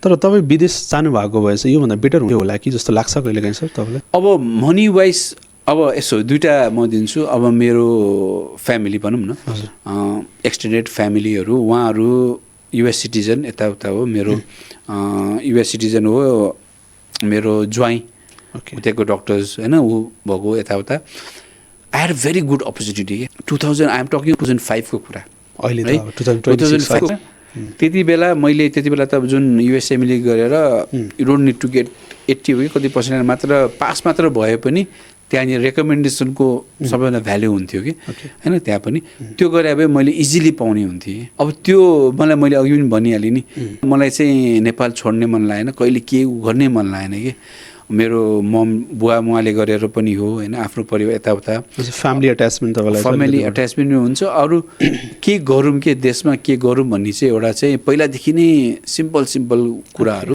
तर तपाईँ विदेश जानुभएको भएछ योभन्दा बेटर हुने होला कि जस्तो लाग्छ कहिलेकाहीँ सर तपाईँलाई? अब मनी वाइज अब यसो दुईवटा म दिन्छु। अब मेरो फ्यामिली भनौँ न, एक्सटेन्डेड फ्यामिलीहरू, उहाँहरू युएस सिटिजन यताउता हो। मेरो युएस सिटिजन हो, मेरो ज्वाइँ त्यहाँको डक्टर्स होइन ऊ भएको यताउता। I had very good opportunity 2000 I am talking 2005 को कुरा अहिले है, 2005 त्यति बेला मैले त्यति बेला त जुन युएसएमएले गरेर you don't need to get 80 हो कि कति पर्सेन्ट मात्र पास मात्र भए पनि त्यहाँनिर रेकमेन्डेसनको सबैभन्दा भ्याल्यु हुन्थ्यो कि होइन। त्यहाँ पनि त्यो गरे भए मैले इजिली पाउने हुन्थेँ। अब त्यो मैले अघि पनि भनिहालेँ नि, मलाई चाहिँ नेपाल छोड्ने मन लागेन, कहिले के गर्ने मन लागेन कि। मेरो मम बुवा मुवाले गरेर पनि हो होइन, आफ्नो परिवार यताउता फ्यामिली अट्याचमेन्ट तपाईँलाई? फ्यामिली अट्याचमेन्ट हुन्छ। अरू के गरौँ, के देशमा के गरौँ भन्ने चाहिँ एउटा चाहिँ पहिलादेखि नै सिम्पल कुराहरू।